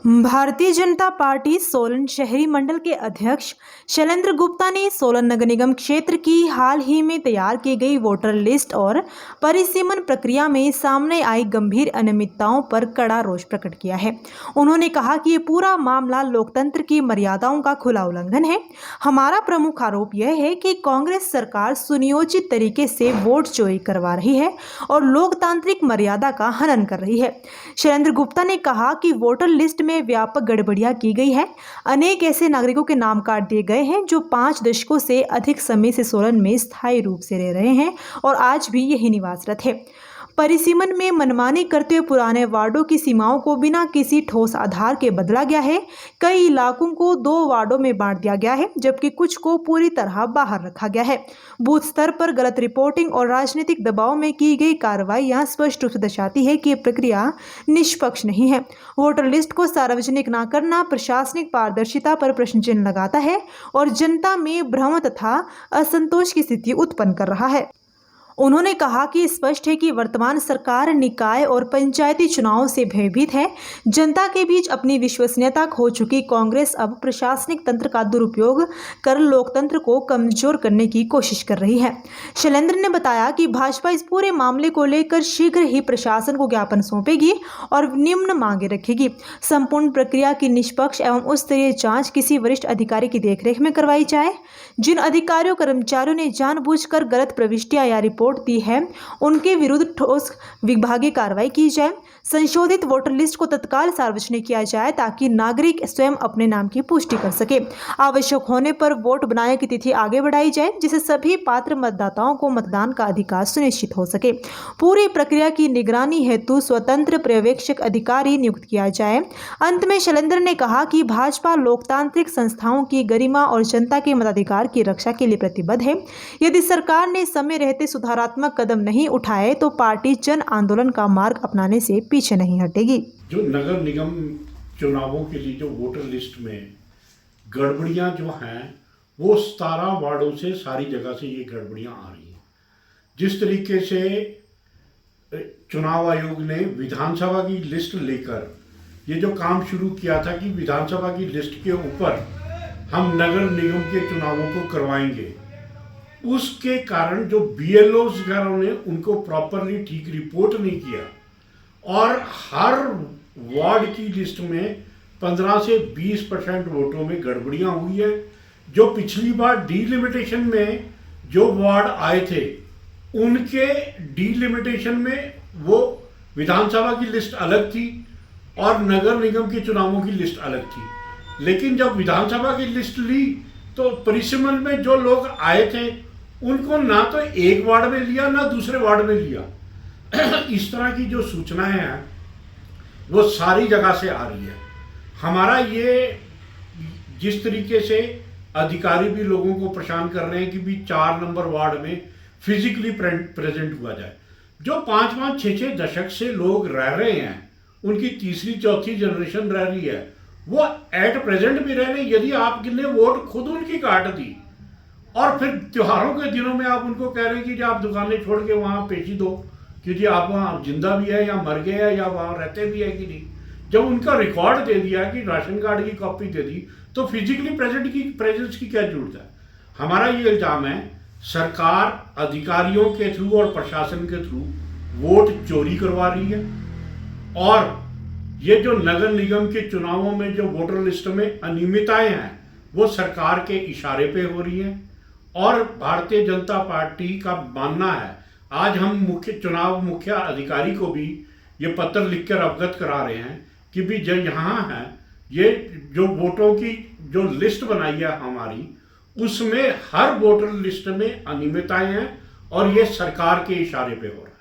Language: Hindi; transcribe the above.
भारतीय जनता पार्टी सोलन शहरी मंडल के अध्यक्ष शैलेंद्र गुप्ता ने सोलन नगर निगम क्षेत्र की हाल ही में तैयार की गई वोटर लिस्ट और परिसीमन प्रक्रिया में सामने आई गंभीर अनियमितताओं पर कड़ा रोष प्रकट किया है। उन्होंने कहा कि ये पूरा मामला लोकतंत्र की मर्यादाओं का खुला उल्लंघन है। हमारा प्रमुख आरोप यह है कि कांग्रेस सरकार सुनियोजित तरीके से वोट चोरी करवा रही है और लोकतांत्रिक मर्यादा का हनन कर रही है। शैलेंद्र गुप्ता ने कहा कि वोटर लिस्ट में व्यापक गड़बड़ियां की गई है। अनेक ऐसे नागरिकों के नाम काट दिए गए हैं जो 5 दशकों से अधिक समय से सोलन में स्थायी रूप से रह रहे हैं और आज भी यही निवासरत है। परिसीमन में मनमानी करते हुए पुराने वार्डों की सीमाओं को बिना किसी ठोस आधार के बदला गया है। कई इलाकों को 2 वार्डों में बांट दिया गया है, जबकि कुछ को पूरी तरह बाहर रखा गया है। बूथ स्तर पर गलत रिपोर्टिंग और राजनीतिक दबाव में की गई कार्रवाइयां स्पष्ट रूप से दर्शाती है कि ये प्रक्रिया निष्पक्ष नहीं है। वोटर लिस्ट को सार्वजनिक न करना प्रशासनिक पारदर्शिता पर प्रश्न चिन्ह लगाता है और जनता में भ्रम तथा असंतोष की स्थिति उत्पन्न कर रहा है। उन्होंने कहा कि स्पष्ट है कि वर्तमान सरकार निकाय और पंचायती चुनावों से भयभीत है। जनता के बीच अपनी विश्वसनीयता खो चुकी कांग्रेस अब प्रशासनिक तंत्र का दुरुपयोग कर लोकतंत्र को कमजोर करने की कोशिश कर रही है। शैलेंद्र ने बताया कि भाजपा इस पूरे मामले को लेकर शीघ्र ही प्रशासन को ज्ञापन सौंपेगी और निम्न मांगे रखेगी। संपूर्ण प्रक्रिया की निष्पक्ष एवं उच्च स्तरीय जाँच किसी वरिष्ठ अधिकारी की देखरेख में करवाई जाए। जिन अधिकारियों कर्मचारियों ने जानबूझकर गलत प्रविष्टियां या रिपोर्ट दी है, उनके विरुद्ध ठोस विभागीय कार्रवाई की जाए। संशोधित वोटर लिस्ट को तत्काल सार्वजनिक किया जाए ताकि नागरिक स्वयं अपने नाम की पुष्टि कर सके। आवश्यक होने पर वोट बनाने की तिथि आगे बढ़ाई जाए, जिससे सभी पात्र मतदाताओं को मतदान का अधिकार सुनिश्चित हो सके। पूरी प्रक्रिया की निगरानी हेतु स्वतंत्र पर्यवेक्षक अधिकारी नियुक्त किया जाए। अंत में शैलेंद्र ने कहा कि भाजपा लोकतांत्रिक संस्थाओं की गरिमा और जनता के मताधिकार की रक्षा के लिए प्रतिबद्ध है। यदि सरकार ने समय रहते सुधारात्मक कदम नहीं उठाए तो पार्टी जन आंदोलन का मार्ग अपनाने से पीछे नहीं हटेगी। जो नगर निगम चुनावों के लिए जो वोटर लिस्ट में गड़बड़ियां जो हैं वो 17 वार्डों से सारी जगह से ये गड़बड़ियां आ रही हैं। जिस तरीके से चुनाव आयोग ने विधानसभा की लिस्ट लेकर ये जो काम शुरू किया था कि विधानसभा की लिस्ट के ऊपर हम नगर निगम के चुनावों को करवाएंगे, उसके कारण जो BLOs वगैरह ने उनको प्रॉपरली ठीक रिपोर्ट नहीं किया और हर वार्ड की लिस्ट में 15 से 20% वोटों में गड़बड़ियां हुई है। जो पिछली बार डीलिमिटेशन में जो वार्ड आए थे उनके डीलिमिटेशन में वो विधानसभा की लिस्ट अलग थी और नगर निगम के चुनावों की लिस्ट अलग थी। लेकिन जब विधानसभा की लिस्ट ली तो परिसीमन में जो लोग आए थे उनको ना तो एक वार्ड में लिया ना दूसरे वार्ड में लिया। इस तरह की जो सूचनाएं हैं वो सारी जगह से आ रही है। हमारा ये जिस तरीके से अधिकारी भी लोगों को परेशान कर रहे हैं कि भी 4 नंबर वार्ड में फिजिकली प्रेजेंट हुआ जाए। जो 5-5, 6-6 दशक से लोग रह रहे हैं, उनकी तीसरी चौथी जनरेशन रह रही है, वो एट प्रेजेंट भी रह रहे हैं। यदि आपने वोट खुद उनकी काट दी और फिर त्योहारों के दिनों में आप उनको कह रहे हैं कि जी आप दुकानें छोड़ के वहाँ पेशी दो कि जी आप वहाँ जिंदा भी है या मर गए हैं या वहाँ रहते भी है कि नहीं। जब उनका रिकॉर्ड दे दिया कि राशन कार्ड की कॉपी दे दी तो फिजिकली प्रेजेंस की क्या जरूरत है। हमारा ये इल्जाम है सरकार अधिकारियों के थ्रू और प्रशासन के थ्रू वोट चोरी करवा रही है और ये जो नगर निगम के चुनावों में जो वोटर लिस्ट में अनियमितताएं हैं वो सरकार के इशारे पे हो रही हैं। और भारतीय जनता पार्टी का मानना है, आज हम चुनाव मुख्य अधिकारी को भी ये पत्र लिखकर अवगत करा रहे हैं कि भी जो यहाँ है ये जो वोटों की जो लिस्ट बनाई है हमारी, उसमें हर वोटर लिस्ट में अनियमितताएं हैं और ये सरकार के इशारे पे हो रहा है।